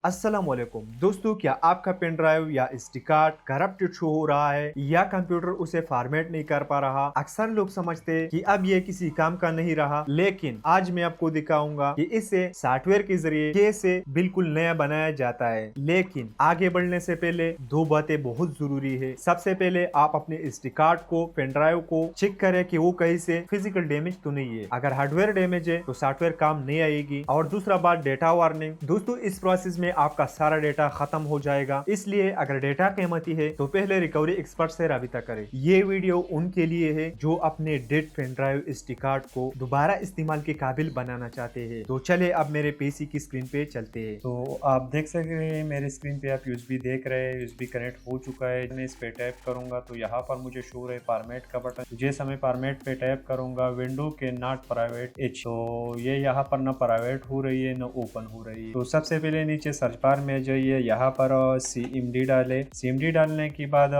अस्सलामुअलैकुम दोस्तों, क्या आपका पेन ड्राइव या एसडी कार्ड करप्टेड शो हो रहा है या कंप्यूटर उसे फॉर्मेट नहीं कर पा रहा। अक्सर लोग समझते हैं कि अब ये किसी काम का नहीं रहा, लेकिन आज मैं आपको दिखाऊंगा कि इसे सॉफ्टवेयर के जरिए कैसे बिल्कुल नया बनाया जाता है। लेकिन आगे बढ़ने से पहले दो बातें बहुत जरूरी है। सबसे पहले आप अपने एसडी कार्ड को, पेन ड्राइव को चेक करें कि वो कहीं से फिजिकल डैमेज तो नहीं है। अगर हार्डवेयर डैमेज है तो सॉफ्टवेयर काम नहीं आएगी। और दूसरा बात, डेटा वार्निंग। दोस्तों, इस प्रोसेस में आपका सारा डेटा खत्म हो जाएगा, इसलिए अगर डेटा कीमती है तो पहले रिकवरी एक्सपर्ट से राबिता करें। ये वीडियो उनके लिए है जो अपने dead pen drive SD card को दोबारा इस्तेमाल के काबिल बनाना चाहते हैं। तो चले अब मेरे पीसी की स्क्रीन पे चलते हैं। तो आप देख सकते हैं मेरे स्क्रीन पे आप यूएसबी देख रहे हैं। यूएसबी कनेक्ट हो चुका है। मैं इस पे टैप करूंगा तो यहाँ पर मुझे शो रहे फॉर्मेट का बटन। जैसे मैं फॉर्मेट पे टैप करूंगा, विंडो के नॉट प्राइवेट एच, तो ये यहाँ पर न प्राइवेट हो रही है न ओपन हो रही है। तो सबसे पहले नीचे सर्च बार में जाइए, यहाँ पर CMD डाले। CMD डालने के बाद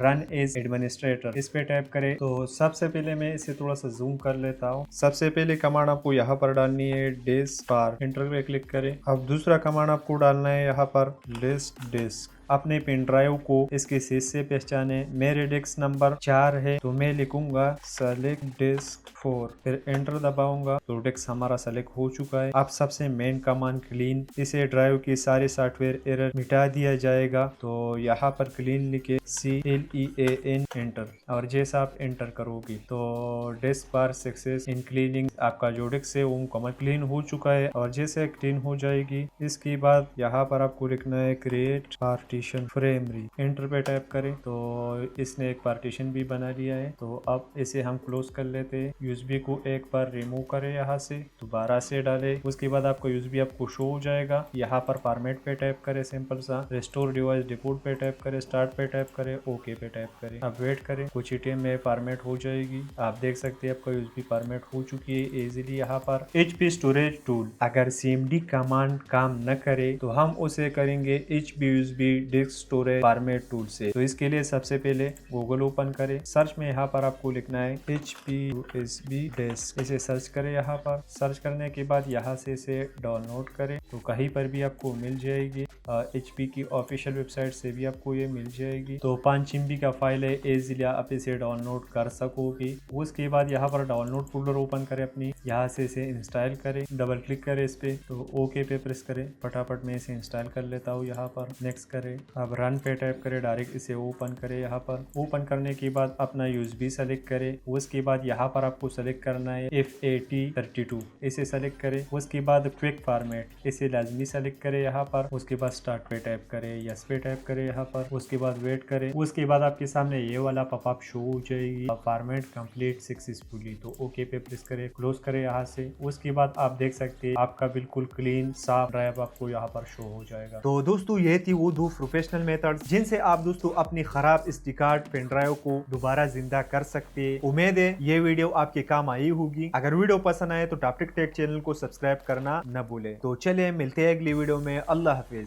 रन एज एडमिनिस्ट्रेटर इस पे टैप करें। तो सबसे पहले मैं इसे थोड़ा सा जूम कर लेता हूँ। सबसे पहले कमांड आपको यहाँ पर डालनी है डेस्क बार, एंटर पे क्लिक करें। अब दूसरा कमांड आपको डालना है यहाँ पर लिस्ट डिस्क। अपने पेन ड्राइव को इसके शीर्ष से पहचाने। मेरे डिस्क नंबर 4 है तो मैं लिखूंगा सेलेक्ट डिस्क 4, फिर एंटर दबाऊंगा तो डिस्क हमारा सेलेक्ट हो चुका है। अब सबसे मेन कमांड क्लीन, इसे ड्राइव की सारे सॉफ्टवेयर एरर मिटा दिया जाएगा। तो यहाँ पर क्लीन लिखे CLEAN एंटर, और जैसा आप एंटर करोगे तो डिस्क बार सक्सेस इन क्लीनिंग, आपका जो डिस्क है वो मुकम्मल क्लीन हो चुका है। और जैसे क्लीन हो जाएगी इसके बाद यहाँ पर आपको लिखना है क्रिएट पार्टीशन फ्रेमरी, एंटर पे टैप करें तो इसने एक पार्टीशन भी बना लिया है। तो अब इसे हम क्लोज कर लेते हैं। यूएसबी को एक बार रिमूव करें, यहाँ से दोबारा से डाले। उसके बाद आपको यूएसबी आपको शो हो जाएगा। यहाँ पर फॉर्मेट पे टैप करें, सिंपल सा रिस्टोर डिवाइस डिपोर्ट पे टैप करें, स्टार्ट पे टैप करें, ओके पे टैप करें। अब वेट करें, कुछ ही टाइम में फॉर्मेट हो जाएगी। आप देख सकते हैं आपका यूएसबी फॉर्मेट हो चुकी है इजीली। यहाँ पर HP स्टोरेज टूल, अगर CMD कमांड काम न करे तो हम उसे करेंगे HP USB disk storage format tool से। तो इसके लिए सबसे पहले गूगल ओपन करें। सर्च में यहाँ पर आपको लिखना है HP USB डिस्क, इसे सर्च करें। यहाँ पर सर्च करने के बाद यहाँ से इसे डाउनलोड करें तो कहीं पर भी आपको मिल जाएगी। HP की ऑफिशियल वेबसाइट से भी आपको ये मिल जाएगी। तो 5 MB का फाइल है, इजीली आप इसे डाउनलोड कर सकोगे। उसके बाद यहाँ पर डाउनलोड फोल्डर ओपन करें अपनी, यहाँ से इसे इंस्टॉल करें। डबल क्लिक करें इस पे तो ओके पे प्रेस करें। फटाफट मैं इसे इंस्टॉल कर लेता हूँ। यहाँ पर नेक्स्ट करें। अब रन पे टाइप करें, डायरेक्ट इसे ओपन करें। यहाँ पर ओपन करने के बाद अपना यूएसबी सेलेक्ट करें। उसके बाद यहाँ पर आपको सेलेक्ट करना है FAT32, इसे सेलेक्ट करें। उसके बाद क्विक फॉर्मेट, इसे लाजमी सेलेक्ट करें यहाँ पर। उसके बाद स्टार्ट पे टाइप करें, यस पे टाइप करें यहाँ पर। उसके बाद वेट करें। उसके बाद आपके सामने ये वाला पॉपअप शो हो जाएगी, फॉर्मेट कंप्लीट सक्सेसफुली। तो ओके पे प्रेस करें, क्लोज करें यहाँ से। उसके बाद आप देख सकते हैं आपका बिल्कुल क्लीन साफ ड्राइव आपको यहाँ पर शो हो जाएगा। तो दोस्तों, ये थी वो दो प्रोफेशनल मेथड्स जिनसे आप दोस्तों अपनी खराब एसडी कार्ड, पेन ड्राइव को दोबारा जिंदा कर सकते हैं। उम्मीद है ये वीडियो आपके काम आई होगी। अगर वीडियो पसंद आए तो टॉप टेक चैनल को सब्सक्राइब करना न भूले। तो चलिए मिलते हैं अगली वीडियो में। अल्लाह हाफिज।